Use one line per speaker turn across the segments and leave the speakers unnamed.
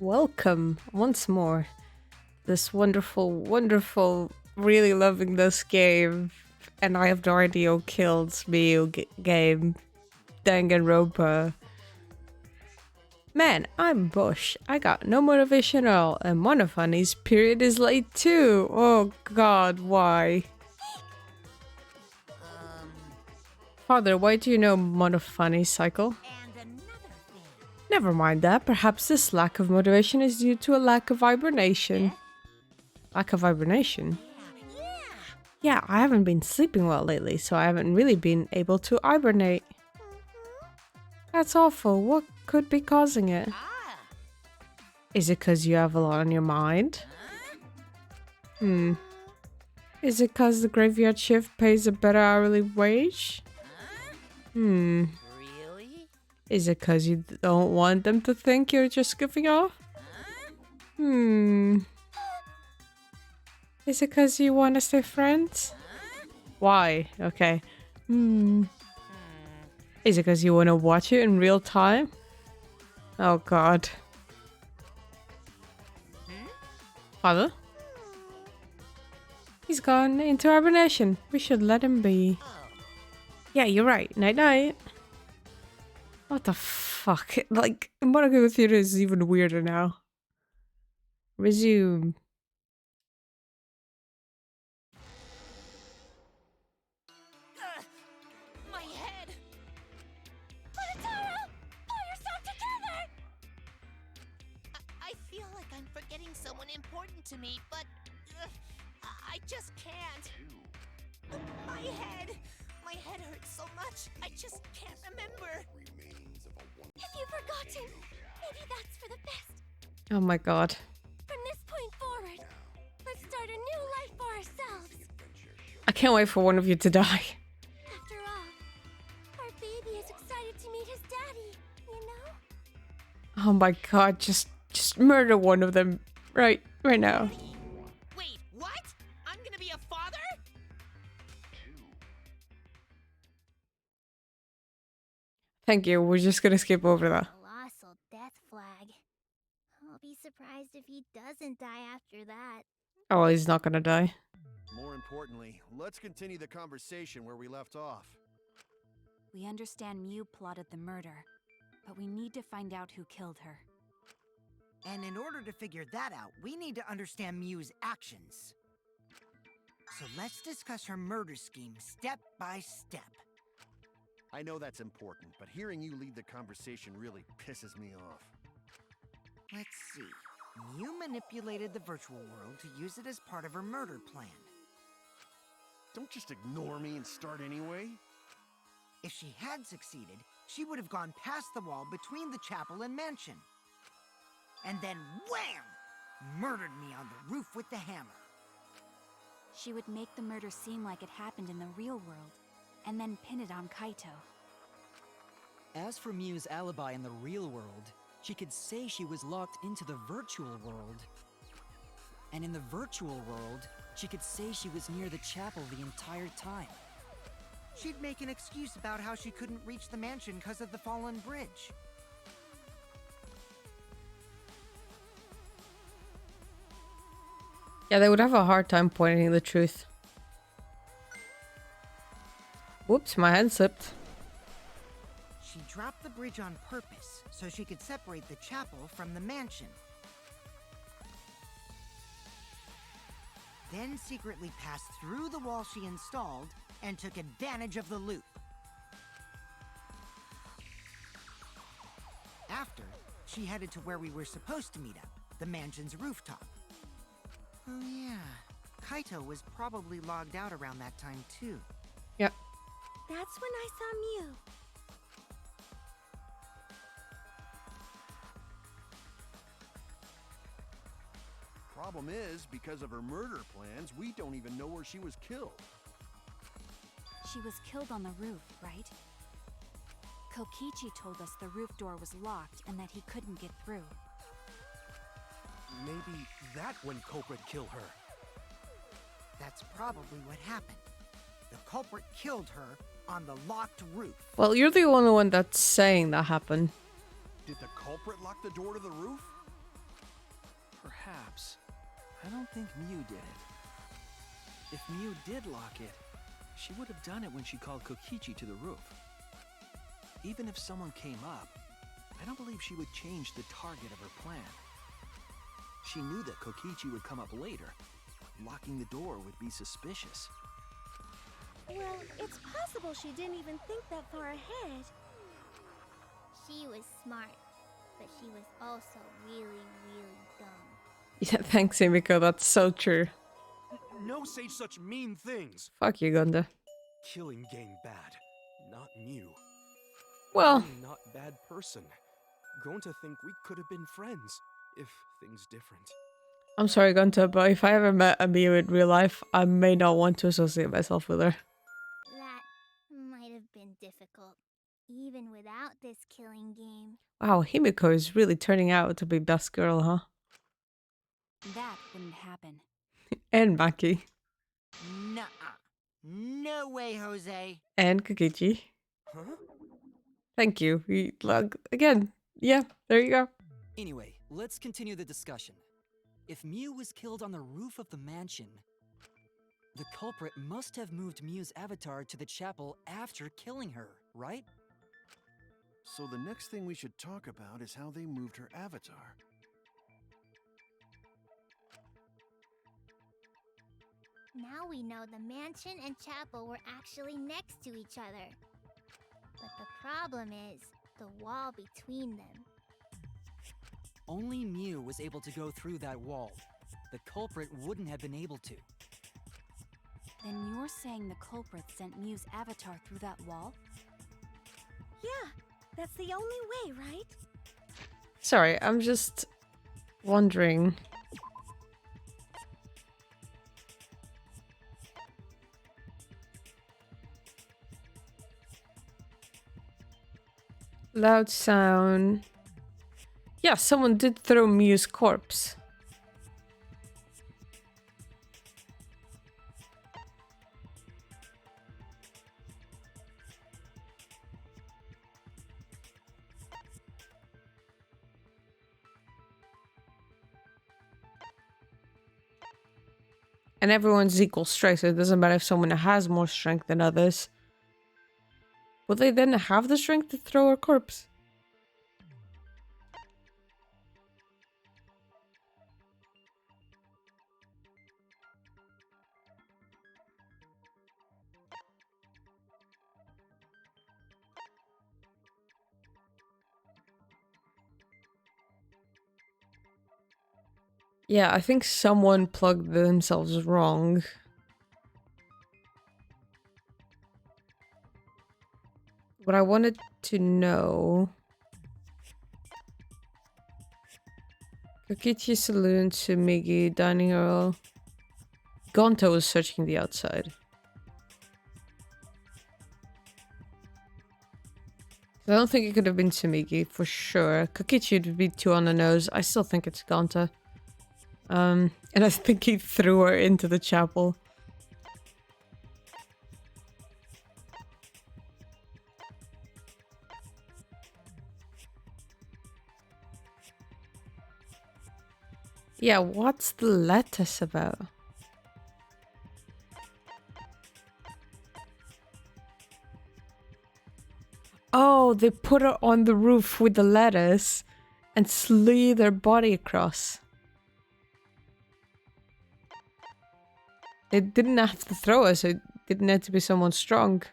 Welcome once more. This wonderful, wonderful, really loving this game. And I have no idea who killed me game. Danganronpa. Man, I'm Bush. I got no motivation at all, and Monofunny's period is late too. Oh god, why? Father, why do you know Monofunny's cycle? Never mind that. Perhaps this lack of motivation is due to a lack of hibernation. Lack of hibernation? Yeah, I haven't been sleeping well lately, so I haven't really been able to hibernate. That's awful. What could be causing it? Is it because you have a lot on your mind? Is it because the graveyard shift pays a better hourly wage? Really? Is it because you don't want them to think you're just goofing off? Is it because you want to stay friends? Why? Okay. Is it because you want to watch it in real time? Oh god. Father? He's gone into hibernation. We should let him be. Yeah, you're right. Night night. What the fuck? Like, Monaco Theater is even weirder now. Resume.
My head! Monotaro! Pull yourself together! I feel like I'm forgetting someone important to me, but I just can't. My head! My head hurts so much, I just can't remember. If you've forgotten, maybe that's for the best.
Oh my god.
From this point forward, let's start a new life for ourselves.
I can't wait for one of you to die.
After all, our baby is excited to meet his daddy, you know?
Oh my god, just murder one of them right now.
Wait, what? I'm gonna be a father?
Thank you, we're just gonna skip over that.
Colossal death flag. I'll be surprised if he doesn't die after that.
Oh, well, he's not gonna die.
More importantly, let's continue the conversation where we left off.
We understand Mew plotted the murder, but we need to find out who killed her.
And in order to figure that out, we need to understand Mew's actions. So let's discuss her murder scheme step by step.
I know that's important, but hearing you lead the conversation really pisses me off.
Let's see. Mew manipulated the virtual world to use it as part of her murder plan.
Don't just ignore me and start anyway.
If she had succeeded, she would have gone past the wall between the chapel and mansion. And then wham! Murdered me on the roof with the hammer.
She would make the murder seem like it happened in the real world, and then pin it on Kaito.
As for Mew's alibi in the real world, she could say she was locked into the virtual world. And in the virtual world, she could say she was near the chapel the entire time.
She'd make an excuse about how she couldn't reach the mansion because of the fallen bridge.
Yeah, they would have a hard time pointing the truth. Whoops, my hand slipped.
She dropped the bridge on purpose so she could separate the chapel from the mansion. Then secretly passed through the wall she installed and took advantage of the loop. After, she headed to where we were supposed to meet up, the mansion's rooftop. Oh yeah, Kaito was probably logged out around that time too.
Yep.
That's when I saw Mew.
Problem is, because of her murder plans, we don't even know where she was killed.
She was killed on the roof, right? Kokichi told us the roof door was locked and that he couldn't get through.
Maybe that when culprit killed her.
That's probably what happened. The culprit killed her on the locked roof.
Well, you're the only one that's saying that happened.
Did the culprit lock the door to the roof?
Perhaps. I don't think Mew did it. If Mew did lock it, she would have done it when she called Kokichi to the roof. Even if someone came up, I don't believe she would change the target of her plan. She knew that Kokichi would come up later. Locking the door would be suspicious.
Well, it's possible she didn't even think that far ahead. She was smart, but she was also really, really dumb.
Yeah, thanks, Emiko. That's so true.
No say such mean things.
Fuck you, Gunda.
Killing game bad, not Mew.
Well,
I'm not bad person. Going to think we could have been friends if things different.
I'm sorry, Gunta, but if I ever met a Miu in real life, I may not want to associate myself with her.
That might have been difficult, even without this killing game.
Wow, Himiko is really turning out to be best girl, huh?
That wouldn't happen.
And Maki.
Nuh-uh. No way, Jose.
And Kokichi.
Huh?
Thank you. Again, yeah, there you go.
Anyway, let's continue the discussion. If Mew was killed on the roof of the mansion, the culprit must have moved Mew's avatar to the chapel after killing her, right?
So the next thing we should talk about is how they moved her avatar.
Now we know the mansion and chapel were actually next to each other. But the problem is the wall between them.
Only Mew was able to go through that wall. The culprit wouldn't have been able to.
Then you're saying the culprit sent Mew's avatar through that wall?
Yeah, that's the only way, right?
Sorry, I'm just wondering. Loud sound. Yeah, someone did throw Mew's corpse. And everyone's equal strength, so it doesn't matter if someone has more strength than others. Will they then have the strength to throw her corpse? Yeah, I think someone plugged themselves wrong. What I wanted to know... Kokichi Saloon, Tsumigi, Dining Hall... Gonto was searching the outside. I don't think it could have been Tsumigi, for sure. Kokichi would be too on the nose. I still think it's Gonto. And I think he threw her into the chapel. Yeah, what's the lettuce about? Oh, they put her on the roof with the lettuce and slid their body across. They didn't have to throw us, it didn't have to be someone strong.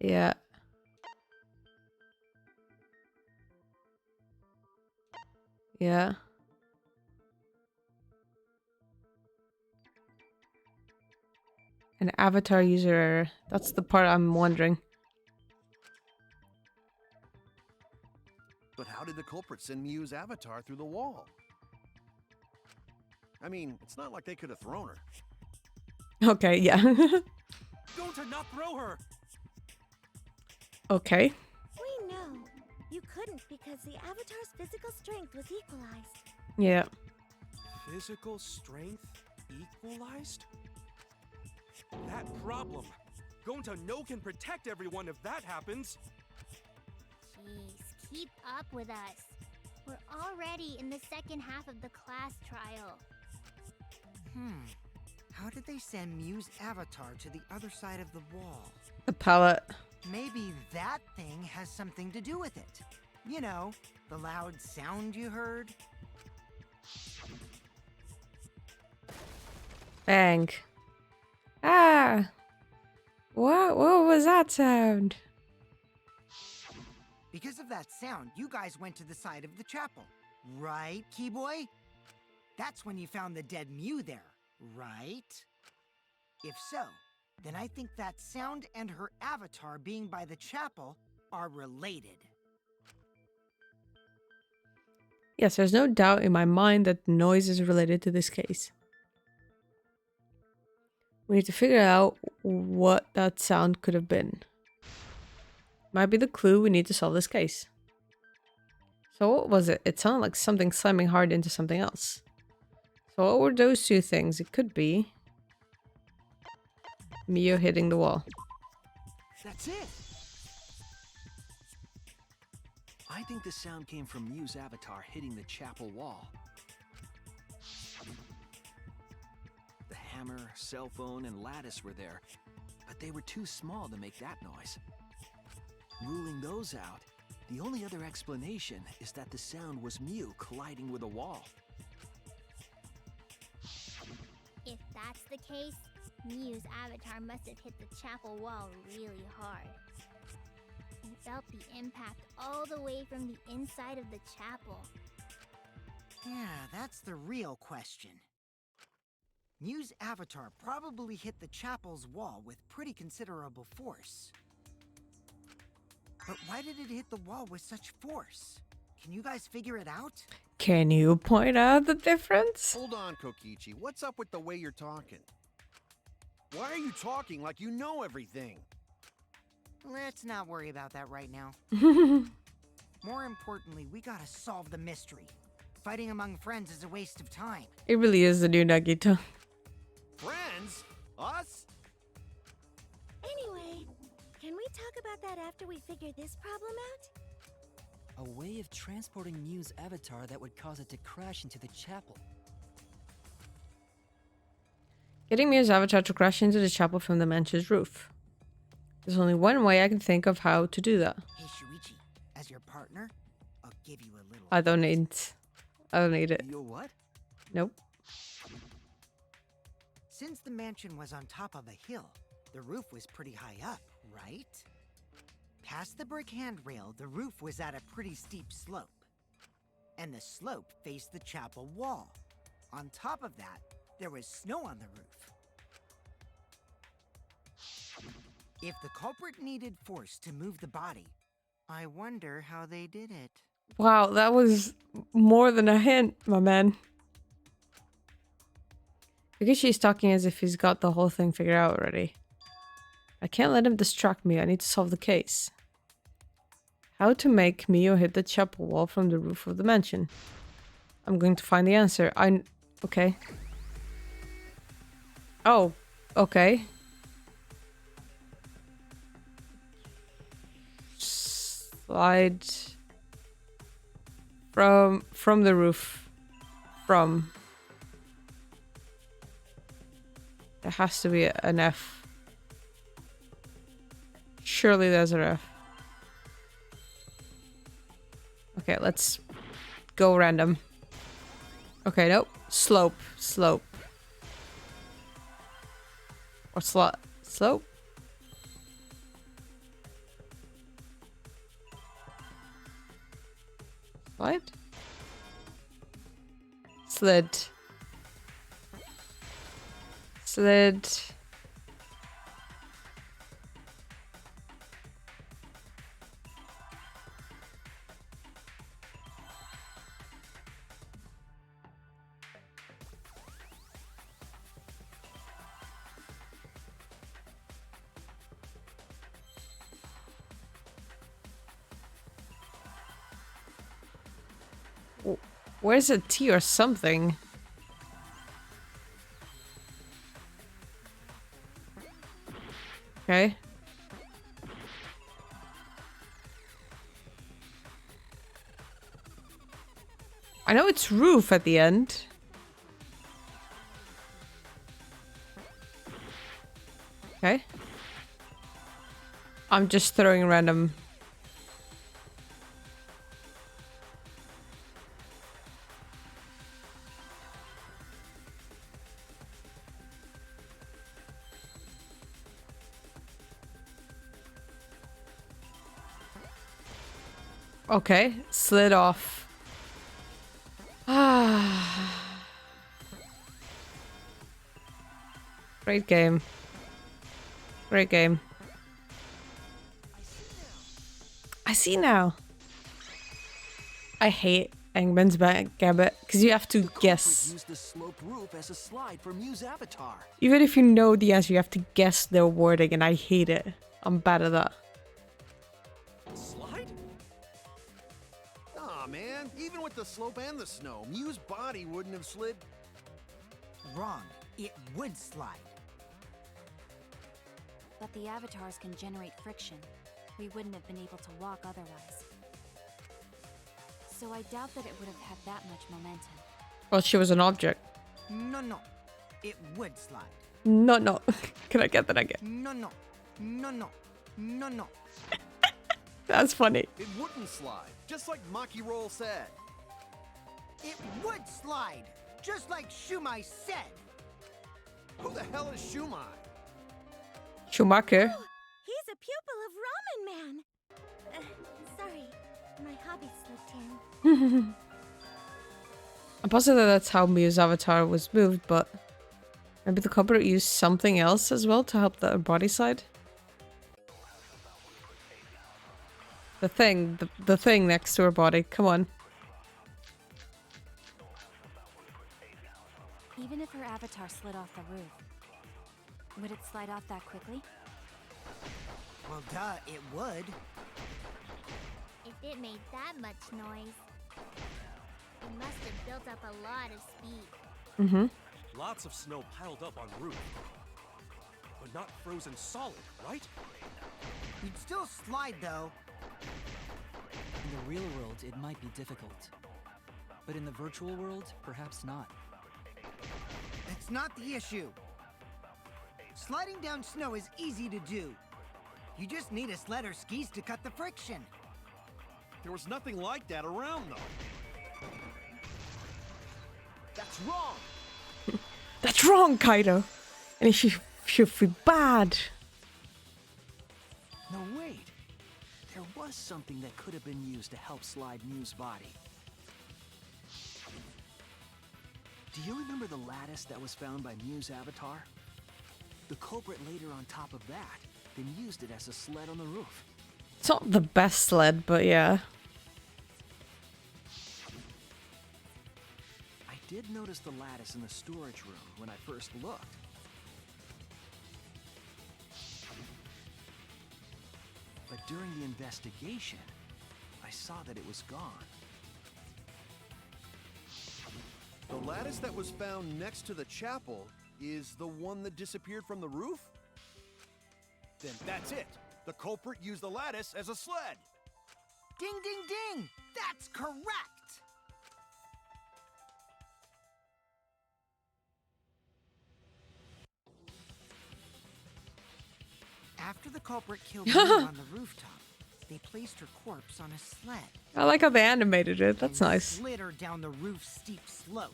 Yeah. Yeah. An avatar user error. That's the part I'm wondering.
But how did the culprit send Mew's avatar through the wall? I mean, it's not like they could have thrown her.
Okay, yeah.
Don't to not throw her!
Okay.
We know. You couldn't because the avatar's physical strength was equalized.
Yeah.
Physical strength equalized? That problem
Going to know can protect everyone if that happens.
Jeez, keep up with us. We're already in the second half of the class trial.
How did they send Mew's avatar to the other side of the wall?
The palette.
Maybe that thing has something to do with it. You know, the loud sound you heard?
Bang. Ah! What was that sound?
Because of that sound, you guys went to the side of the chapel. Right, Keyboy? That's when you found the dead Mew there, right? If so, then I think that sound and her avatar being by the chapel are related.
Yes, there's no doubt in my mind that the noise is related to this case. We need to figure out what that sound could have been. Might be the clue we need to solve this case. So what was it? It sounded like something slamming hard into something else. So what were those two things? It could be Mio hitting the wall.
That's it! I think the sound came from Mew's avatar hitting the chapel wall. The hammer, cell phone, and lattice were there, but they were too small to make that noise. Ruling those out, the only other explanation is that the sound was Mew colliding with a wall.
If that's the case, Mew's avatar must have hit the chapel wall really hard. He felt the impact all the way from the inside of the chapel.
Yeah, that's the real question. Mew's avatar probably hit the chapel's wall with pretty considerable force. But why did it hit the wall with such force? Can you guys figure it out?
Can you point out the difference?
Hold on, Kokichi. What's up with the way you're talking? Why are you talking like you know everything?
Let's not worry about that right now. More importantly, we gotta solve the mystery. Fighting among friends is a waste of time.
It really is the new Nagito.
Friends? Us?
Anyway, can we talk about that after we figure this problem out?
A way of transporting Mew's avatar that would cause it to crash into the chapel.
Getting Mio's avatar to crash into the chapel from the mansion's roof. There's only one way I can think of how to do that.
Hey, Shuichi, as your partner, I'll give you a little...
I don't need it.
You what?
Nope.
Since the mansion was on top of a hill, the roof was pretty high up, right? Past the brick handrail, the roof was at a pretty steep slope. And the slope faced the chapel wall. On top of that, there was snow on the roof. If the culprit needed force to move the body, I wonder how they did it.
Wow, that was more than a hint, my man. Because she's talking as if he's got the whole thing figured out already. I can't let him distract me. I need to solve the case. How to make Mio hit the chapel wall from the roof of the mansion. I'm going to find the answer. Okay. Oh, okay. Slide from the roof. There has to be an F. Surely there's an F. Okay, let's go random. Okay, nope. Slope. Or slope. Slide. Slid. Where's a T or something? Okay. I know it's roof at the end. Okay. I'm just throwing random. Okay, slid off. Ah. Great game. Great game. I see now. I hate Eggman's Gambit because you have to guess.
Used the sloped roof as a slide for Mew's avatar.
Even if you know the answer, you have to guess their wording, and I hate it. I'm bad at that.
Slide?
Aw, man. Even with the slope and the snow, Mew's body wouldn't have slid.
Wrong. It would slide.
But the avatars can generate friction. We wouldn't have been able to walk otherwise. So I doubt that it would have had that much momentum.
Well, she was an object.
No. It would slide.
No. Can I get that again?
No.
That's funny.
It wouldn't slide, just like Maki Roll said.
It would slide, just like Shumai said.
Who the hell is Shumai?
Schumacher.
He's a pupil of Ramen Man. Sorry, my hobby slipped in.
I'm positive that's how Mew's avatar was moved, but maybe the culprit used something else as well to help the body side. The thing next to her body. Come on.
Even if her avatar slid off the roof, would it slide off that quickly?
Well, duh, it would.
If it made that much noise, it must have built up a lot of speed.
Mm-hmm.
Lots of snow piled up on roof. But not frozen solid, right?
You'd still slide, though.
In the real world, it might be difficult. But in the virtual world, perhaps not.
That's not the issue. Sliding down snow is easy to do. You just need a sled or skis to cut the friction.
There was nothing like that around, though. That's wrong!
That's wrong, Kaido. And it should feel bad.
No, wait. There was something that could have been used to help slide Mew's body. Do you remember the lattice that was found by Mew's avatar? The culprit laid her on top of that, then used it as a sled on the roof.
It's not the best sled, but yeah.
I did notice the lattice in the storage room when I first looked. But during the investigation, I saw that it was gone.
The lattice that was found next to the chapel is the one that disappeared from the roof? Then that's it. The culprit used the lattice as a sled.
Ding, ding, ding! That's correct! After the culprit killed Mew on the rooftop, they placed her corpse on a sled.
I like how they animated it. That's
and
nice.
slid her down the roof's steep slope.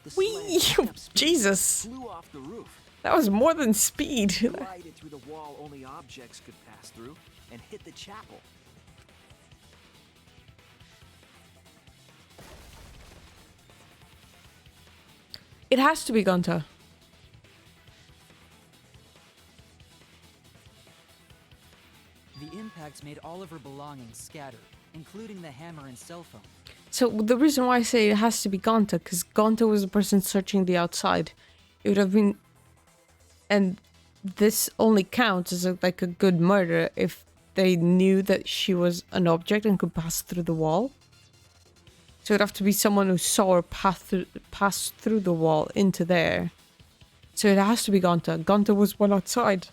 The
Whee!
sled kept spinning,
Jesus.
flew off the roof,
That was more than speed.
glided through the wall only objects could pass through, and hit the chapel.
It has to be Gonta.
The impacts made all of her belongings scattered, including the hammer and cell phone.
So the reason why I say it has to be Gonta, because Gonta was the person searching the outside. It would have been, and this only counts as like a good murder if they knew that she was an object and could pass through the wall. So it'd have to be someone who saw her pass through the wall into there. So it has to be Gonta. Gonta was one outside.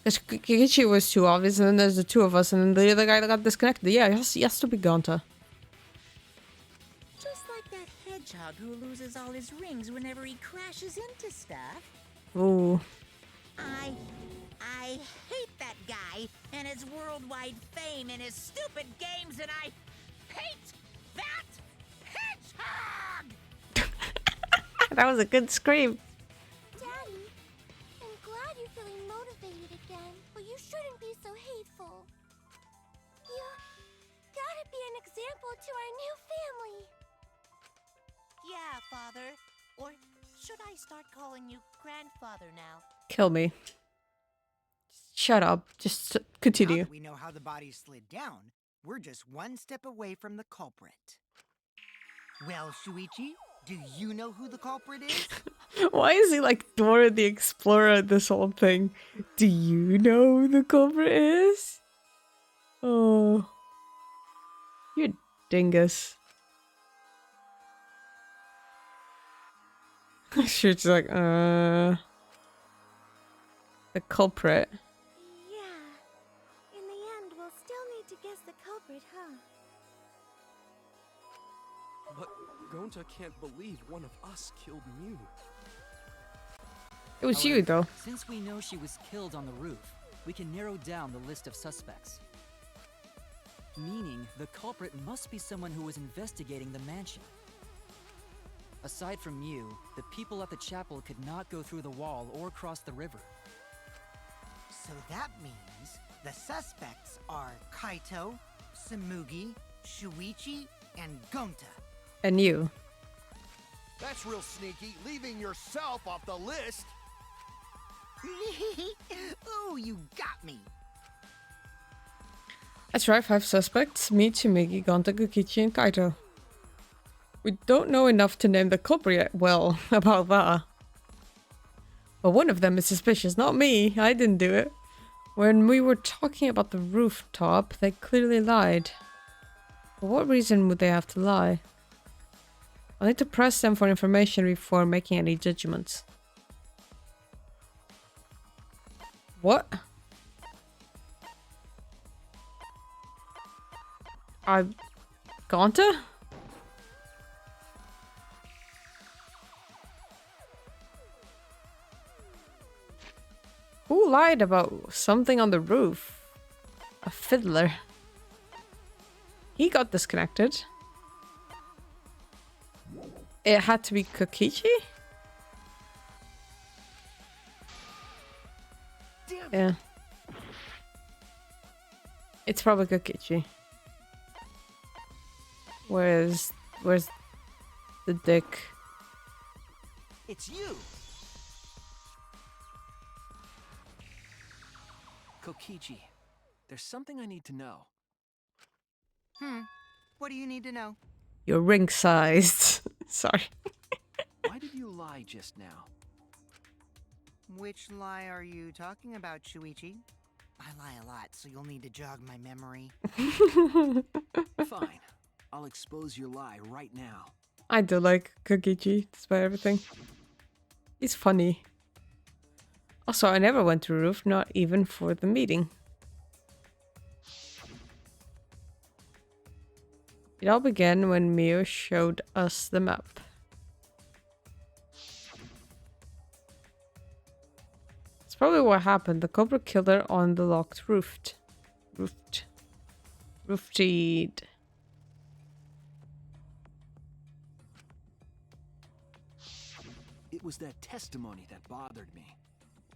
Because Kikichi was too obvious, and then there's the two of us, and then the other guy that got disconnected. Yeah, he has to be Gonta.
Just like that hedgehog who loses all his rings whenever he crashes into stuff.
Ooh.
I hate that guy and his worldwide fame and his stupid games, and I hate that hedgehog!
That was a good scream.
Daddy, I'm glad you're feeling motivated again, but you shouldn't be so hateful. You gotta be an example to our new family.
Yeah, Father. Or should I start calling you grandfather now?
Kill me. Shut up. Just
Now
continue.
that we know how the body slid down, we're just one step away from the culprit. Well, Shuichi, do you know who the culprit is?
Why is he like Dora the Explorer at this whole thing? Do you know who the culprit is? Oh. You dingus. She's like, the culprit.
Yeah. In the end, we'll still need to guess the culprit, huh?
But Gonta can't believe one of us killed Mew.
It was you,
However,
though.
Since we know she was killed on the roof, we can narrow down the list of suspects. Meaning, the culprit must be someone who was investigating the mansion. Aside from Mew, the people at the chapel could not go through the wall or cross the river.
So that means the suspects are Kaito, Samugi, Shuichi, and Gonta.
And you.
That's real sneaky, leaving yourself off the list.
Ooh, you got me.
That's right, 5 suspects. Me, Tsumigi, Gonta, Kokichi, and Kaito. We don't know enough to name the culprit yet. Well, about that. But one of them is suspicious, not me. I didn't do it. When we were talking about the rooftop, they clearly lied. For what reason would they have to lie? I'll need to press them for information before making any judgments. What? Gonta? Who lied about something on the roof? A fiddler. He got disconnected. It had to be Kokichi? Yeah. It's probably Kokichi. Where's the dick?
It's you! Kokichi, there's something I need to know.
What do you need to know?
You're ring sized. Sorry.
Why did you lie just now?
Which lie are you talking about, Shuichi? I lie a lot, so you'll need to jog my memory.
Fine. I'll expose your lie right now.
I do like Kokichi, despite everything. He's funny. Also, I never went to roof, not even for the meeting. It all began when Mio showed us the map. It's probably what happened. The culprit killed her on the locked roofed. Roofed.
It was that testimony that bothered me.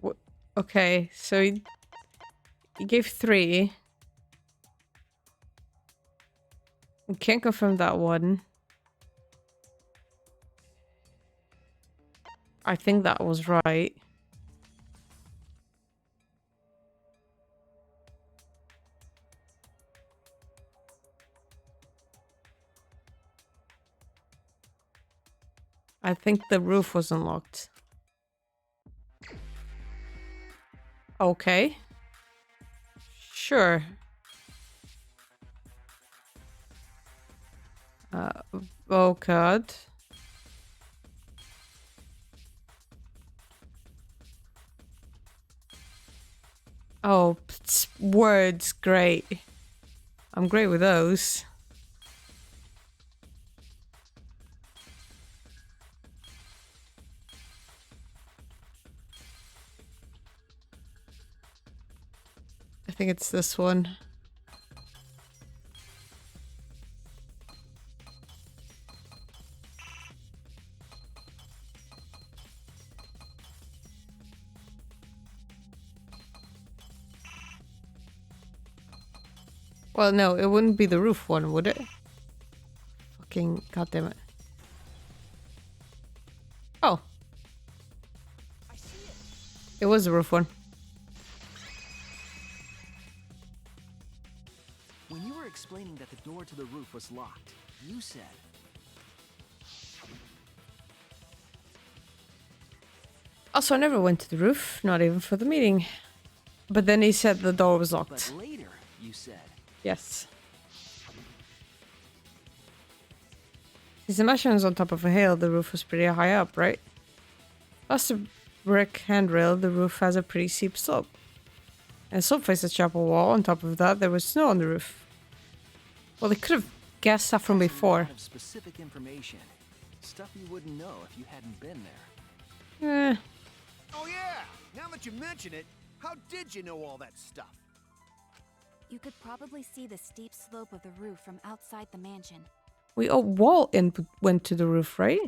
What? Okay, so he gave 3. We can't confirm that one. I think that was right. I think the roof was unlocked. Okay. Sure. Oh god. Oh, words, great. I'm great with those. I think it's this one. Well, no, it wouldn't be the roof one, would it? Fucking goddammit. Oh. It was the roof one.
When you were explaining that the door to the roof was locked, you said,
Also, I never went to the roof, not even for the meeting. But then he said the door was locked.
but later you said.
Yes. Since the mansion was on top of a hill, the roof was pretty high up, right? Plus the brick handrail, the roof has a pretty steep slope. And some faced the chapel wall. On top of that, there was snow on the roof. Well, they could have guessed that from
That's a
before.
lot of specific information. Stuff you wouldn't know if you hadn't been there.
Eh.
Oh yeah! Now that you mention it, how did you know all that stuff?
You could probably see the steep slope of the roof from outside the mansion,
We all went to the roof, right?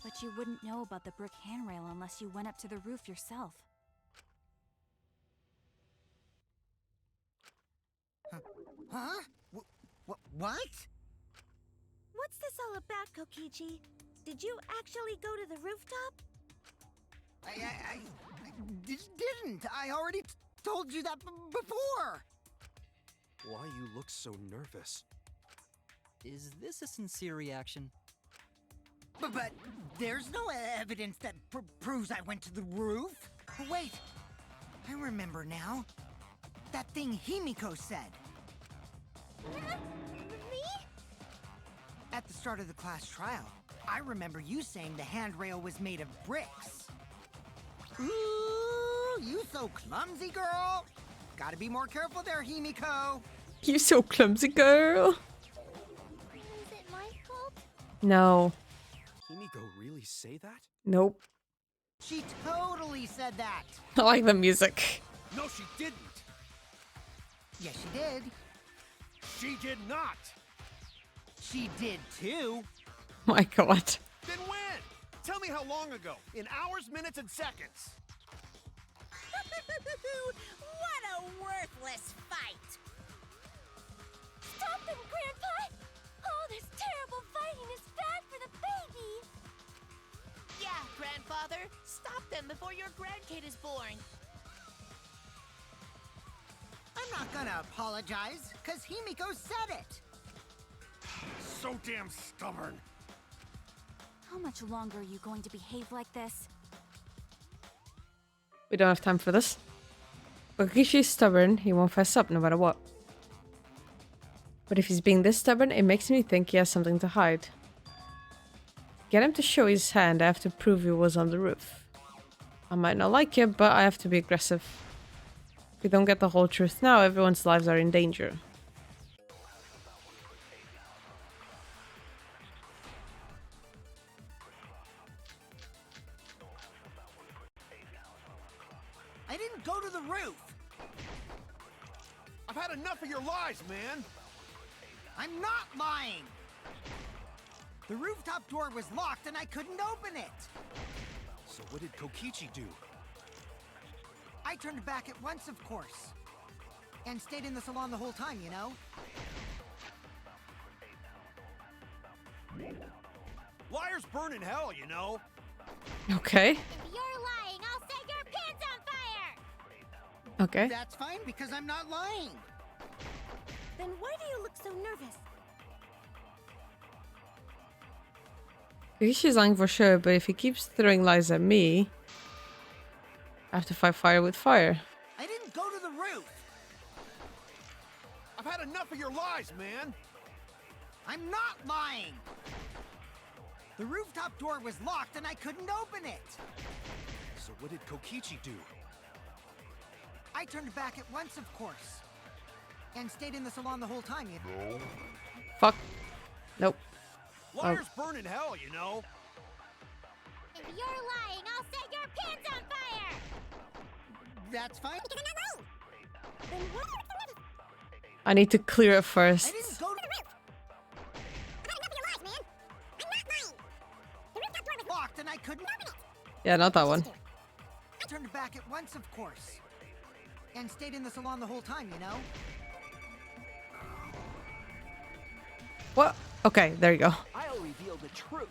but you wouldn't know about the brick handrail unless you went up to the roof yourself.
Huh? What?
What's this all about, Kokichi? Did you actually go to the rooftop?
I didn't. I already told you that before.
Why you look so nervous?
Is this a sincere reaction?
But there's no evidence that proves I went to the roof. Wait, I remember now. That thing Himiko said.
Me?
At the start of the class trial, I remember you saying the handrail was made of bricks. Ooh, you so clumsy, girl. Gotta be more careful there, Himiko.
You so clumsy, girl.
Is it my fault?
No.
Himiko really say that?
Nope.
She totally said that.
I like the music.
No, she didn't!
Yes, she did.
She did not!
She did too.
My god.
Then when? Tell me how long ago. In hours, minutes, and seconds.
What a worthless fight!
Stop them, Grandpa! Oh, this terrible fighting is bad for the baby!
Yeah, Grandfather, stop them before your grandkid is born.
I'm not gonna apologize, cause Himiko said it.
So damn stubborn.
How much longer are you going to behave like this?
We don't have time for this. But Kishi's stubborn, he won't fess up no matter what. But if he's being this stubborn, it makes me think he has something to hide. Get him to show his hand, I have to prove he was on the roof. I might not like it, but I have to be aggressive. If we don't get the whole truth now, everyone's lives are in danger.
I didn't go to the roof.
I've had enough of your lies, man.
I'm not lying. The rooftop door was locked and I couldn't open it.
So what did Kokichi do?
I turned back at once, of course. And stayed in the salon the whole time, you know?
Liars burn in hell, you know.
Okay.
If you're lying, I'll set your pants on fire!
Okay.
That's fine because I'm not lying.
Then why do you look so nervous?
Kishi's lying for sure, but if he keeps throwing lies at me, I have to fight fire with fire.
I didn't go to the roof.
I've had enough of your lies, man.
I'm not lying. The rooftop door was locked and I couldn't open it.
So what did Kokichi do?
I turned back at once, of course. And stayed in the salon the whole time, you know.
Fuck. Nope.
Liars burn in hell, you know.
If you're lying, I'll set your pants on fire!
That's fine.
Then what?
I need to clear it first.
I didn't go to the roof. I'm not your lies, man. I'm not lying. The rooftop door was locked and I couldn't open it.
Yeah, not that one.
I turned back at once, of course. And stayed in the salon the whole time, you know.
What? Okay, there you go.
I'll reveal the truth.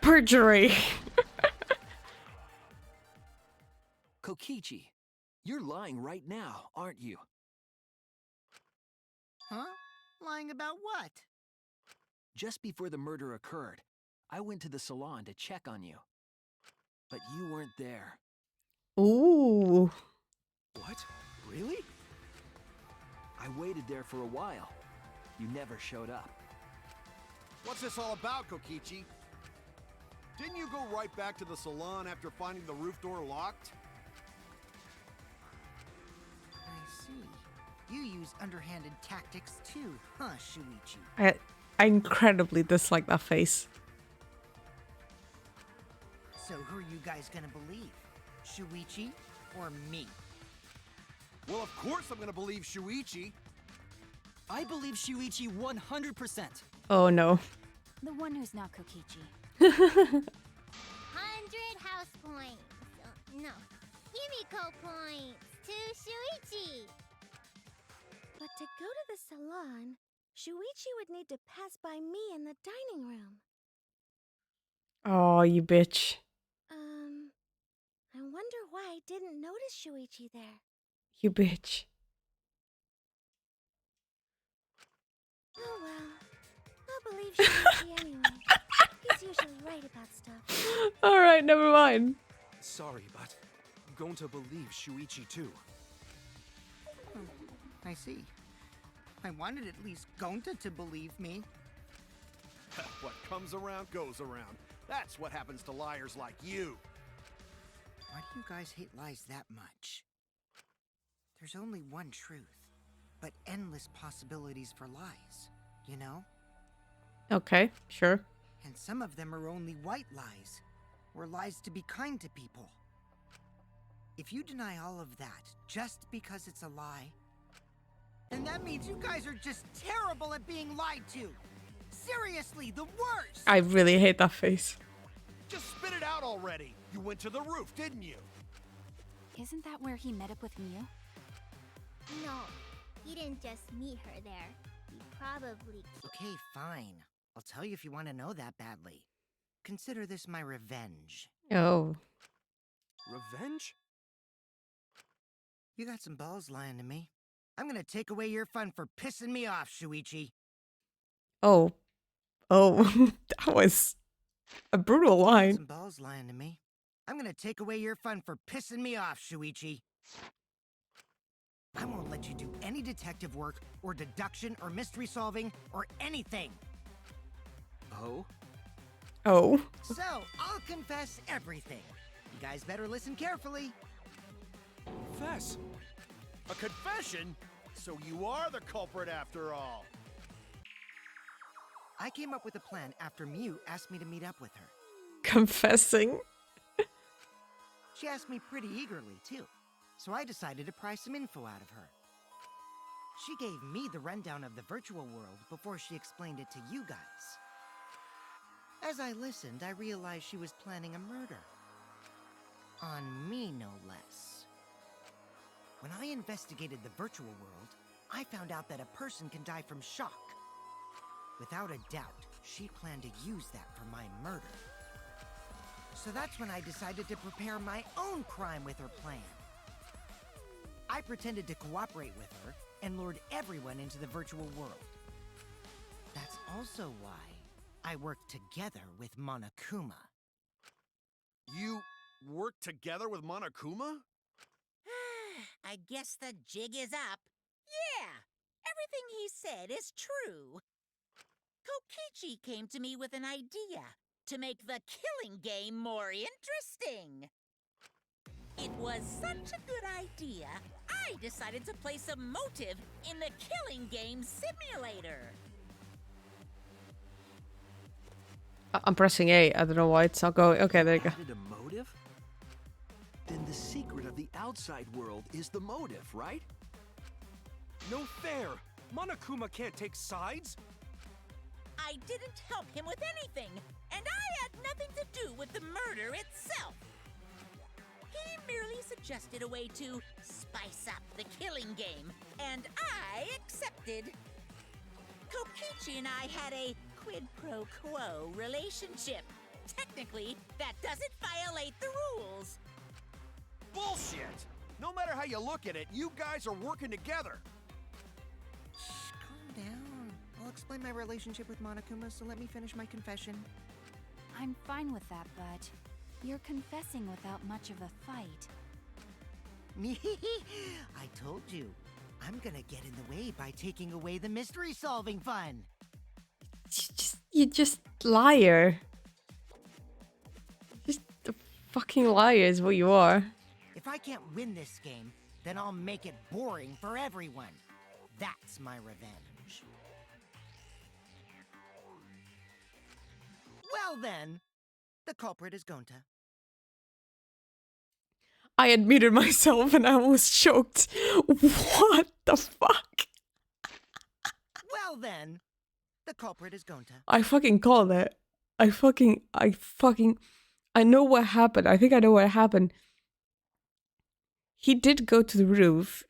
Perjury.
Kokichi, you're lying right now, aren't you?
Huh? Lying about what?
Just before the murder occurred, I went to the salon to check on you. But you weren't there.
Ooh.
What? Really? I waited there for a while. You never showed up.
What's this all about, Kokichi? Didn't you go right back to the salon after finding the roof door locked?
I see. You use underhanded tactics too, huh, Shuichi?
I incredibly dislike that face.
So who are you guys gonna believe? Shuichi or me?
Well, of course I'm gonna believe Shuichi.
I believe Shuichi 100%.
Oh no.
The one who's not Kokichi.
100 house points. No, Himiko points to Shuichi.
But to go to the salon, Shuichi would need to pass by me in the dining room.
Oh, you bitch.
I wonder why I didn't notice Shuichi there.
You bitch.
Oh well. I'll believe Shuichi anyway. He's usually right about stuff.
Alright, never mind.
Sorry, but I'm going to believe Shuichi too.
I see. I wanted at least Gonta to believe me.
What comes around goes around. That's what happens to liars like you.
Why do you guys hate lies that much? There's only one truth, but endless possibilities for lies, you know?
Okay, sure.
And some of them are only white lies, or lies to be kind to people. If you deny all of that just because it's a lie, then that means you guys are just terrible at being lied to. Seriously, the worst!
I really hate that face.
Just spit it out already. You went to the roof, didn't you?
Isn't that where he met up with Miu?
No, he didn't just meet her there. He probably...
Okay, fine. I'll tell you if you want to know that badly. Consider this my revenge.
Oh.
Revenge?
You got some balls lying to me. I'm gonna take away your fun for pissing me off, Shuichi.
Oh. Oh. That was a brutal
You got
line.
some balls lying to me. I'm gonna take away your fun for pissing me off, Shuichi. I won't let you do any detective work, or deduction, or mystery solving, or anything.
Oh?
Oh.
So, I'll confess everything. You guys better listen carefully.
Confess.
A confession? So you are the culprit after all.
I came up with a plan after Miu asked me to meet up with her.
Confessing.
She asked me pretty eagerly, too. So I decided to pry some info out of her. She gave me the rundown of the virtual world before she explained it to you guys. As I listened, I realized she was planning a murder. On me, no less. When I investigated the virtual world, I found out that a person can die from shock. Without a doubt, she planned to use that for my murder. So that's when I decided to prepare my own crime with her plan. I pretended to cooperate with her and lured everyone into the virtual world. That's also why I worked together with Monokuma.
You worked together with Monokuma?
I guess the jig is up. Yeah, everything he said is true. Kokichi came to me with an idea to make the killing game more interesting. It was such a good idea, I decided to place a motive in the killing game simulator.
I'm pressing A. I don't know why it's not going. Okay, there you go.
Added a motive? Then the secret of the outside world is the motive, right?
No fair! Monokuma can't take sides!
I didn't help him with anything, and I had nothing to do with the murder itself. He merely suggested a way to spice up the killing game, and I accepted. Kokichi and I had a quid pro quo relationship. Technically, that doesn't violate the rules.
Bullshit! No matter how you look at it, you guys are working together.
Calm down. I'll explain my relationship with Monokuma, so let me finish my confession.
I'm fine with that, but you're confessing without much of a fight.
I told you. I'm gonna get in the way by taking away the mystery-solving fun.
You just liar. Just a fucking liar is what you are.
If I can't win this game, then I'll make it boring for everyone. That's my revenge. Well then, the culprit is Gonta.
I admitted myself and I was shocked. What the fuck?
Well then, the culprit is Gonta.
I fucking called it. I know what happened. I think I know what happened. He did go to the roof.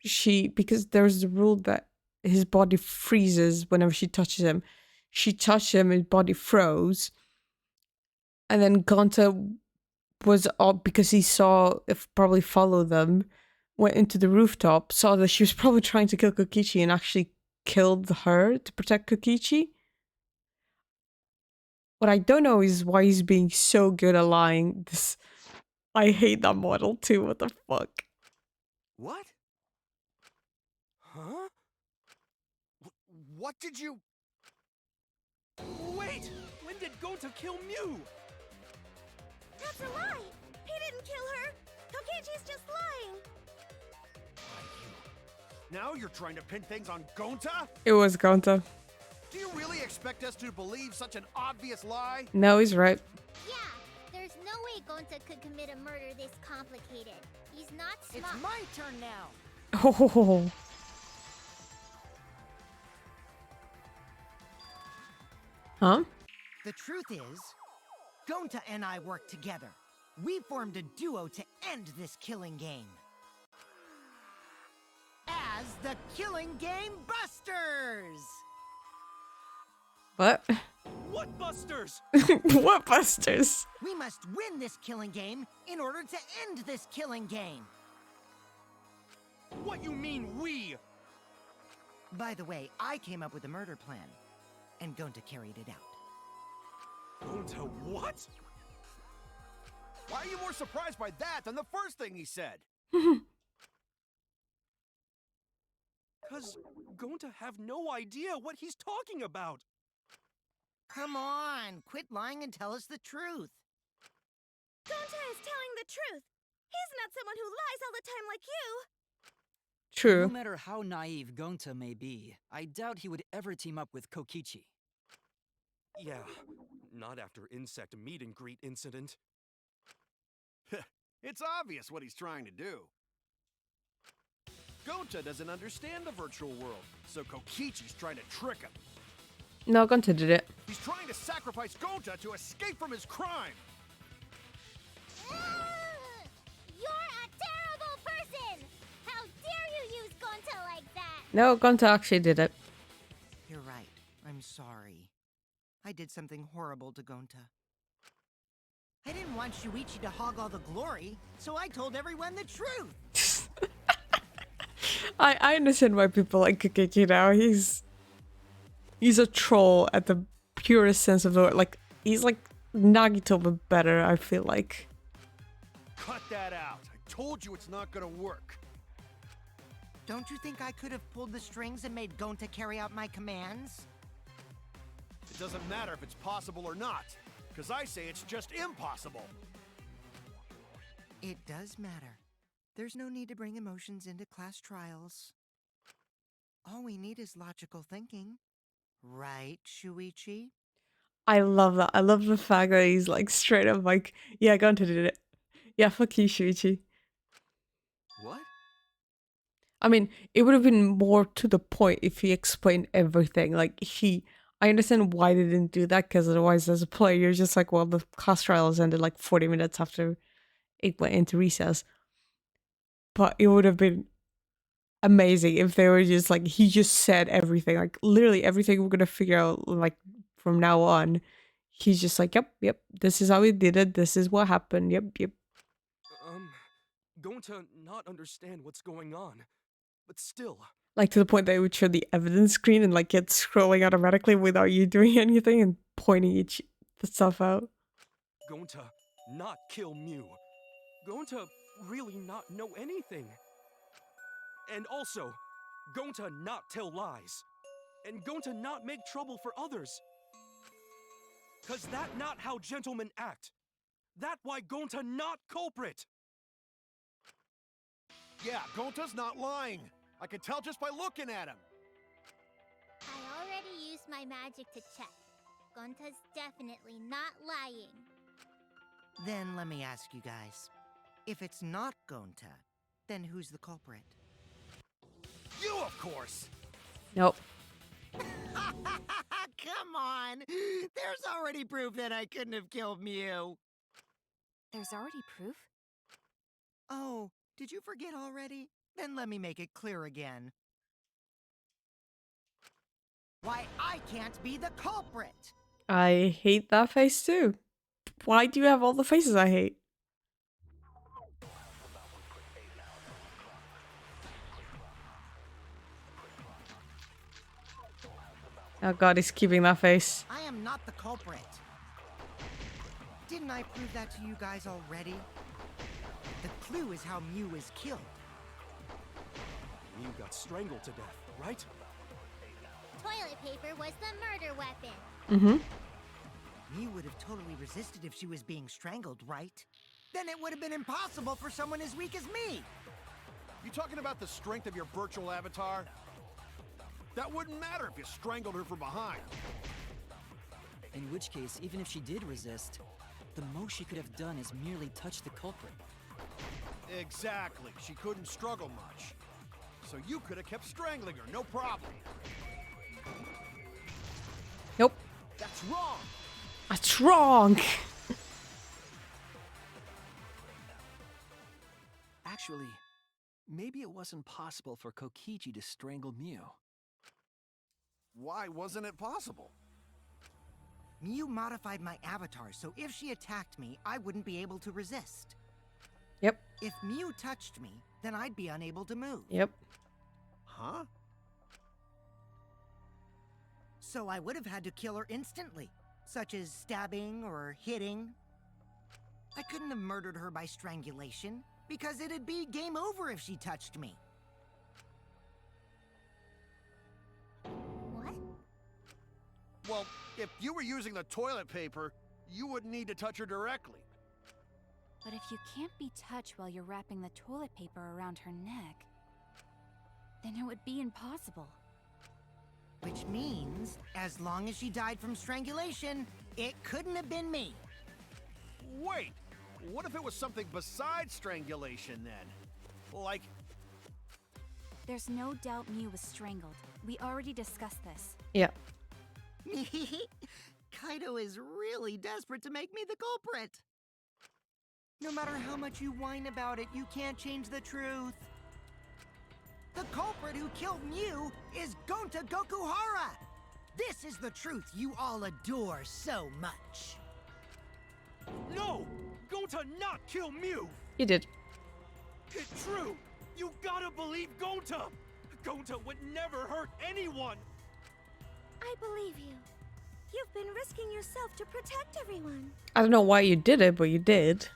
Because there's the rule that his body freezes whenever she touches him. She touched him, his body froze. And then Gonta was up because he saw, if probably followed them, went into the rooftop, saw that she was probably trying to kill Kokichi and actually killed her to protect Kokichi. What I don't know is why he's being so good at lying. I hate that model too. What the fuck?
What? Huh? What did you...
Wait! When did Gonta kill Mew?
That's a lie! He didn't kill her! Kokichi's just lying!
Now you're trying to pin things on Gonta?
It was Gonta.
Do you really expect us to believe such an obvious lie?
No, he's right.
Yeah, there's no way Gonta could commit a murder this complicated. He's not smart.
It's my turn now.
Oh. Huh?
The truth is, Gonta and I worked together. We formed a duo to end this killing game. As the Killing Game Busters!
What?
What busters?
What busters?
We must win this killing game in order to end this killing game.
What you mean, we?
By the way, I came up with a murder plan, and Gonta carried it out.
Gonta what?
Why are you more surprised by that than the first thing he said?
Cause Gonta have no idea what he's talking about.
Come on, quit lying and tell us the truth.
Gonta is telling the truth! He's not someone who lies all the time like you!
True.
No matter how naive Gonta may be, I doubt he would ever team up with Kokichi.
Yeah, not after insect meet and greet incident.
It's obvious what he's trying to do. Gonta doesn't understand the virtual world, so Kokichi's trying to trick him.
No, Gonta did it.
He's trying to sacrifice Gonta to escape from his crime.
You're a terrible person! How dare you use Gonta like that?
No, Gonta actually did it.
You're right. I'm sorry. I did something horrible to Gonta. I didn't want Shuichi to hog all the glory, so I told everyone the truth.
I understand why people like Kokichi now. He's a troll at the purest sense of the word. Like, he's like Nagito but better, I feel like.
Cut that out. I told you it's not gonna work.
Don't you think I could have pulled the strings and made Gonta carry out my commands?
It doesn't matter if it's possible or not, because I say it's just impossible.
It does matter. There's no need to bring emotions into class trials. All we need is logical thinking. Right, Shuichi?
I love that. I love the fact that he's like straight up like, yeah, Gonta did it. Yeah, fuck you, Shuichi.
What?
I mean, it would have been more to the point if he explained everything. Like I understand why they didn't do that, because otherwise, as a player, you're just like, well, the class trials ended like 40 minutes after it went into recess. But it would have been amazing if they were just like, he just said everything, like literally everything we're gonna figure out like from now on. He's just like, yep, this is how we did it. This is what happened. Yep.
Going to not understand what's going on. But still,
Like to the point that it would show the evidence screen and like get scrolling automatically without you doing anything and pointing each the stuff out.
going to not kill Mew. Going to really not know anything. And also, going to not tell lies. And going to not make trouble for others. Cause that not how gentlemen act. That why going to not culprit.
Yeah, Gonta's not lying. I can tell just by looking at him.
I already used my magic to check. Gonta's definitely not lying.
Then let me ask you guys. If it's not Gonta, then who's the culprit?
You, of course!
Nope.
Come on! There's already proof that I couldn't have killed Mew.
There's already proof?
Oh, did you forget already? Then let me make it clear again. Why, I can't be the culprit!
I hate that face too. Why do you have all the faces I hate? Oh god, he's keeping that face.
I am not the culprit. Didn't I prove that to you guys already? The clue is how Mew was killed.
Mew got strangled to death, right?
Toilet paper was the murder weapon.
Mm-hmm.
Mew would have totally resisted if she was being strangled, right? Then it would have been impossible for someone as weak as me!
You talking about the strength of your virtual avatar? That wouldn't matter if you strangled her from behind.
In which case, even if she did resist, the most she could have done is merely touch the culprit.
Exactly. She couldn't struggle much. So you could have kept strangling her, no problem.
Nope.
That's wrong!
That's wrong!
Actually, maybe it wasn't possible for Kokichi to strangle Mew.
Why wasn't it possible?
Mew modified my avatar, so if she attacked me, I wouldn't be able to resist.
Yep.
If Mew touched me, then I'd be unable to move.
Yep.
Huh?
So I would have had to kill her instantly, such as stabbing or hitting. I couldn't have murdered her by strangulation, because it'd be game over if she touched me.
What?
Well, if you were using the toilet paper, you wouldn't need to touch her directly.
But if you can't be touched while you're wrapping the toilet paper around her neck, then it would be impossible.
Which means, as long as she died from strangulation, it couldn't have been me.
Wait! What if it was something besides strangulation then? Like...
There's no doubt Mew was strangled. We already discussed this.
Yeah.
Kaido is really desperate to make me the culprit. No matter how much you whine about it, you can't change the truth. The culprit who killed Mew is Gonta Gokuhara! This is the truth you all adore so much.
No! Going to not kill Mew!
You did.
It's true! You gotta believe Gonta! Gonta would never hurt anyone!
I believe you. You've been risking yourself to protect everyone.
I don't know why you did it, but you did.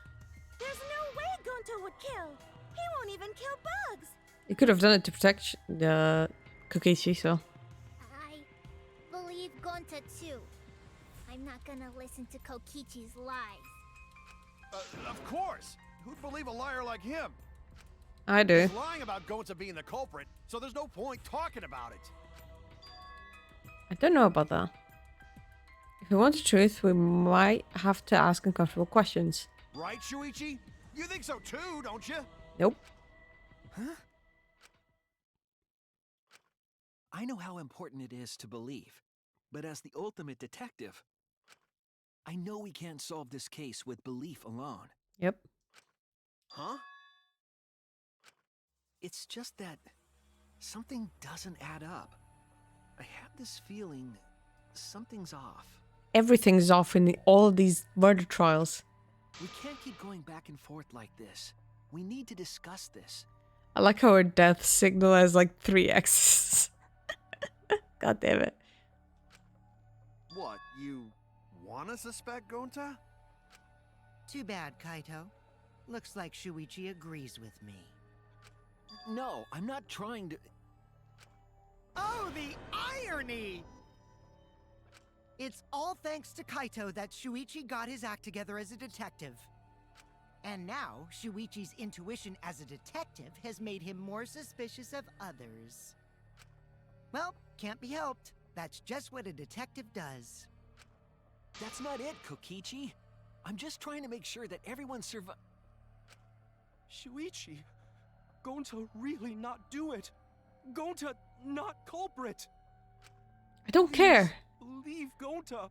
There's no way Gonta would kill. He won't even kill bugs.
You could have done it to protect the Kokichi, so.
I believe Gonta too. I'm not gonna listen to Kokichi's lies.
Of course! Who'd believe a liar like him?
I do.
He's lying about Gonta being the culprit, so there's no point talking about it.
I don't know about that. If we want the truth, we might have to ask uncomfortable questions.
Right, Shuichi? You think so too, don't you?
Nope.
Huh? I know how important it is to believe, but as the ultimate detective, I know we can't solve this case with belief alone.
Yep.
Huh?
It's just that something doesn't add up. I have this feeling something's off.
Everything's off in all of these murder trials.
We can't keep going back and forth like this. We need to discuss this.
I like how her death signal has like 3 X's. God damn it.
What, you wanna suspect Gonta?
Too bad, Kaito. Looks like Shuichi agrees with me.
No, I'm not trying to...
Oh, the irony! It's all thanks to Kaito that Shuichi got his act together as a detective. And now, Shuichi's intuition as a detective has made him more suspicious of others. Well, can't be helped. That's just what a detective does.
That's not it, Kokichi. I'm just trying to make sure that everyone
Shuichi, Gonta really not do it. Gonta not culprit.
I don't care.
Believe Gonta.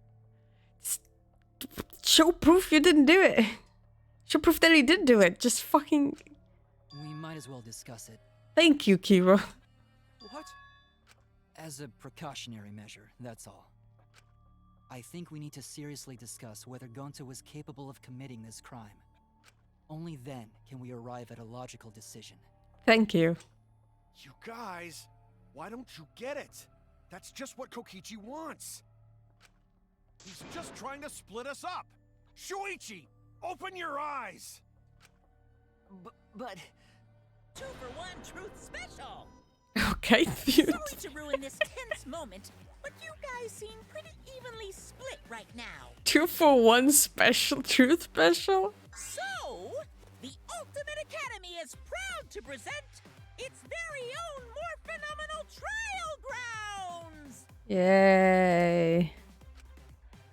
Show proof you didn't do it. Show proof that he did do it. Just fucking...
We might as well discuss it.
Thank you, Kiro.
What?
As a precautionary measure, that's all. I think we need to seriously discuss whether Gonta was capable of committing this crime. Only then can we arrive at a logical decision.
Thank you.
You guys, why don't you get it? That's just what Kokichi wants. He's just trying to split us up. Shuichi, open your eyes.
But...
2 for 1 truth special.
Okay, dude.
Sorry to ruin this tense moment, but you guys seem pretty evenly split right now.
2 for 1 special, truth special?
So, the Ultimate Academy is proud to present its very own more phenomenal trial grounds!
Yay.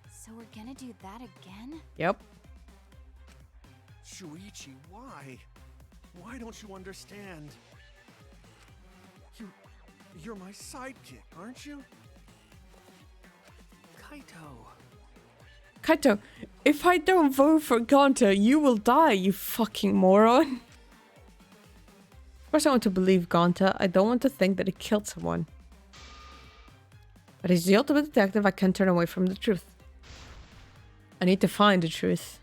So we're gonna do that again?
Yep.
Shuichi, why? Why don't you understand? You're my sidekick, aren't you?
Kaito...
Kaito, if I don't vote for Gonta, you will die, you fucking moron. Of course I want to believe Gonta. I don't want to think that he killed someone. But he's the ultimate detective. I can't turn away from the truth. I need to find the truth.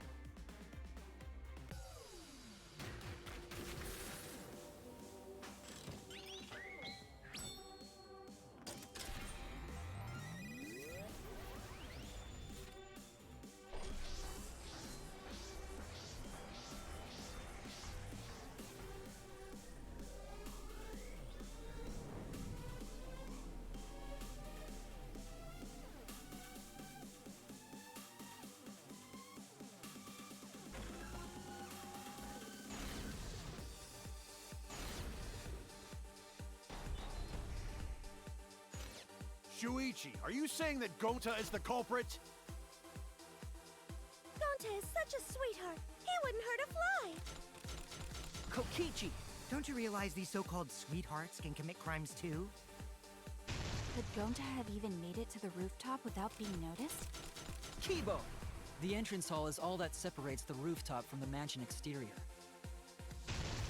Shuichi, are you saying that Gonta is the culprit?
Gonta is such a sweetheart. He wouldn't hurt a fly.
Kokichi, don't you realize these so-called sweethearts can commit crimes too?
Could Gonta have even made it to the rooftop without being noticed?
Kibo! The entrance hall is all that separates the rooftop from the mansion exterior.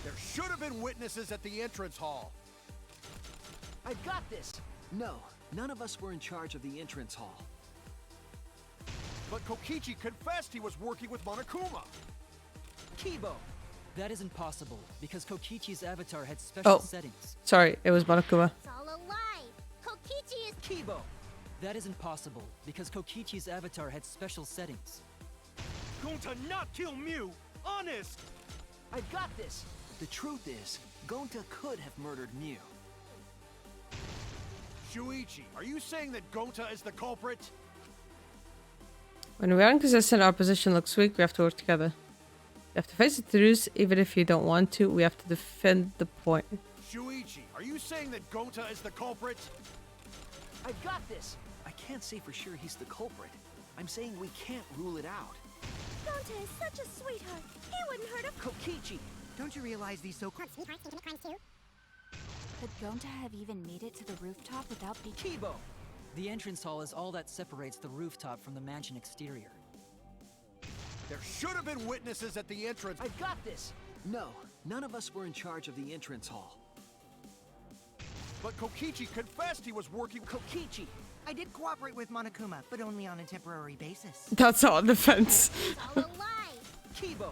There should have been witnesses at the entrance hall.
I got this! No, none of us were in charge of the entrance hall.
But Kokichi confessed he was working with Monokuma.
Kibo! That isn't possible, because Kokichi's avatar had special
Oh.
settings.
Sorry, it was Monokuma.
It's all a lie. Kokichi is...
Kibo! That isn't possible, because Kokichi's avatar had special settings.
Gonta not kill Mew! Honest!
I got this! The truth is, Gonta could have murdered Mew.
Shuichi, are you saying that Gonta is the culprit?
When we are inconsistent, our position looks weak. We have to work together. You have to face the truth, even if you don't want to. We have to defend the point.
Shuichi, are you saying that Gonta is the culprit?
I've got this! I can't say for sure he's the culprit. I'm saying we can't rule it out.
Gonta is such a sweetheart. He wouldn't hurt a
Kokichi!
Don't you realize these so-called
Could Gonta have even made it to the rooftop without being
Kibo! The entrance hall is all that separates the rooftop from the mansion exterior.
There should have been witnesses at the entrance.
I've got this! No, none of us were in charge of the entrance hall.
But Kokichi confessed he was working.
Kokichi!
I did cooperate with Monokuma, but only on a temporary basis.
That's our defense.
It's all a lie.
Kibo!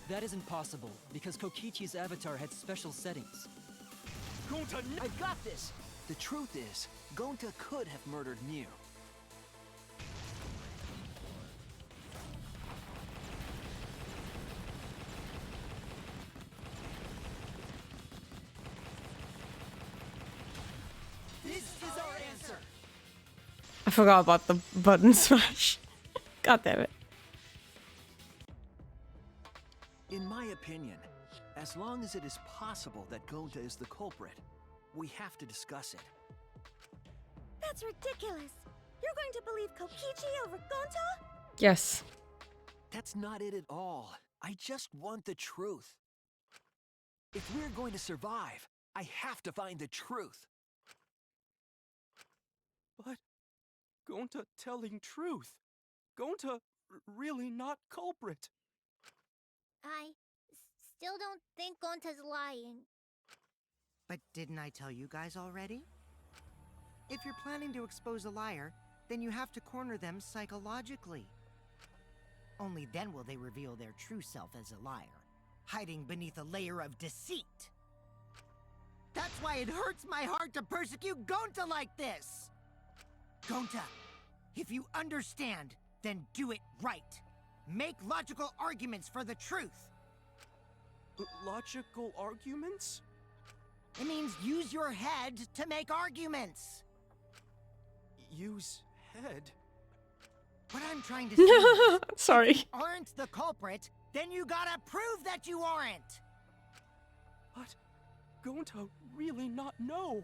That isn't possible, because Kokichi's avatar had special settings.
Gonta, I've got this! The truth is, Gonta could have murdered Mew. This is our answer!
I forgot about the button smash. God damn it.
In my opinion, as long as it is possible that Gonta is the culprit, we have to discuss it.
That's ridiculous. You're going to believe Kokichi over Gonta?
Yes.
That's not it at all. I just want the truth. If we're going to survive, I have to find the truth.
But Gonta telling truth. Gonta really not culprit.
I still don't think Gonta's lying.
But didn't I tell you guys already? If you're planning to expose a liar, then you have to corner them psychologically. Only then will they reveal their true self as a liar, hiding beneath a layer of deceit. That's why it hurts my heart to persecute Gonta like this! Gonta, if you understand, then do it right. Make logical arguments for the truth.
Logical arguments?
It means use your head to make arguments.
Use head?
What I'm trying to say is,
Sorry.
if you aren't the culprit, then you gotta prove that you aren't.
But Gonta really not know.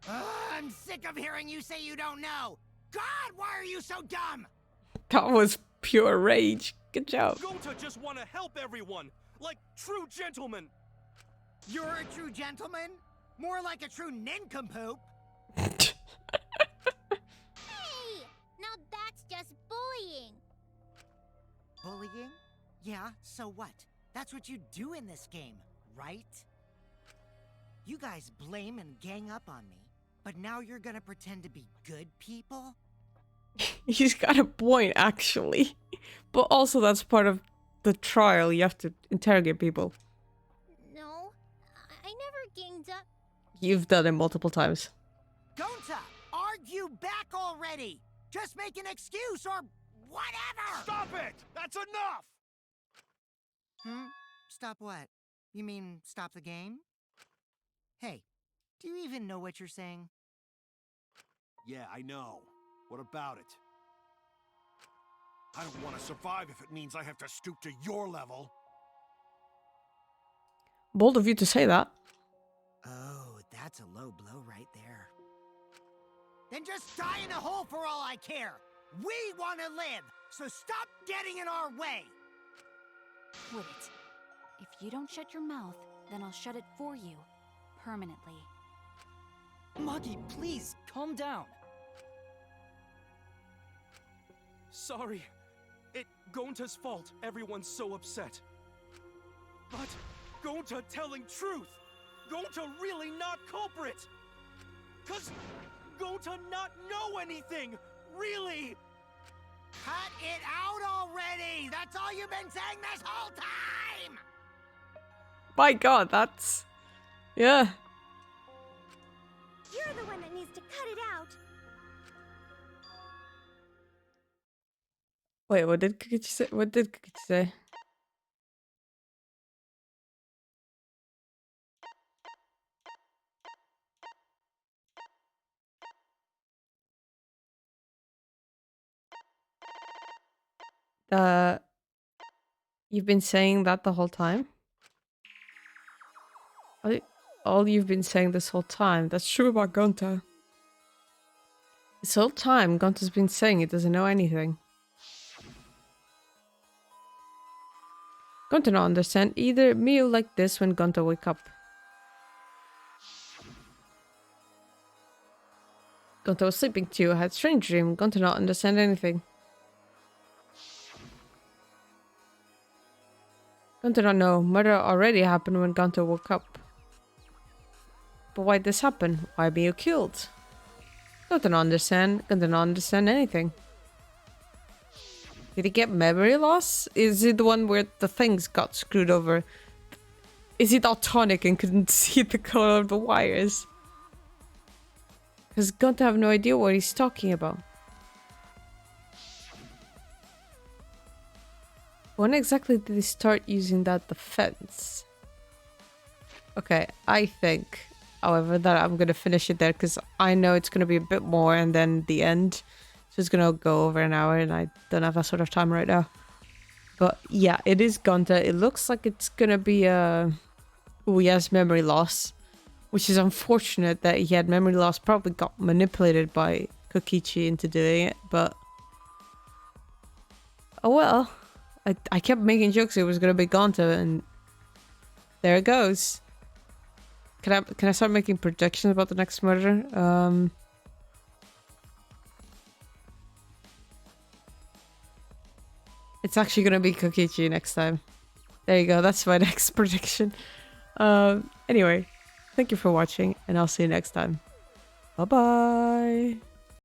I'm sick of hearing you say you don't know. God, why are you so dumb?
That was pure rage. Good job.
Gonta just want to help everyone, like true gentlemen.
You're a true gentleman? More like a true nincompoop.
Hey! Now that's just bullying.
Bullying? Yeah, so what? That's what you do in this game, right? You guys blame and gang up on me, but now you're gonna pretend to be good people?
He's got a point, actually. But also, that's part of the trial. You have to interrogate people.
No, I never ganged up.
You've done it multiple times.
Gonta, argue back already! Just make an excuse or whatever!
Stop it! That's enough!
Stop what? You mean stop the game? Hey, do you even know what you're saying?
Yeah, I know. What about it? I don't want to survive if it means I have to stoop to your level.
Bold of you to say that.
Oh, that's a low blow right there. Then just die in a hole for all I care! We want to live, so stop getting in our way!
Wait. If you don't shut your mouth, then I'll shut it for you. Permanently.
Maki, please, calm down.
Sorry. It Gonta's fault everyone's so upset. But Gonta telling truth. Gonta really not culprit. 'Cause Gonta not know anything. Really.
Cut it out already! That's all you've been saying this whole time!
My god, that's... Yeah.
You're the one that needs to cut it out.
Wait, what did Kokichi say? What did Kokichi say? You've been saying that the whole time? All you've been saying this whole time. That's true about Gonta. This whole time, Gonta's been saying he doesn't know anything. Gonta don't understand either. Mew like this when Gonta wake up. Gonta was sleeping too. I had strange dream. Gonta not understand anything. Gonta don't know. Murder already happened when Gonta woke up. But why'd this happen? Why be you killed? Gonta not understand. Gonta not understand anything. Did he get memory loss? Is it the one where the things got screwed over? Is he daltonic and couldn't see the color of the wires? Because Gonta have no idea what he's talking about. When exactly did he start using that defense? Okay, I think, however, that I'm going to finish it there because I know it's going to be a bit more and then the end. So it's going to go over an hour and I don't have that sort of time right now. But yeah, it is Gonta. It looks like it's going to be a... Oh, he has memory loss. Which is unfortunate that he had memory loss. Probably got manipulated by Kokichi into doing it, but... Oh well. I kept making jokes it was gonna be Gonta, and... There it goes. Can I start making predictions about the next murder? It's actually gonna be Kokichi next time. There you go, that's my next prediction. Anyway. Thank you for watching, and I'll see you next time. Bye-bye!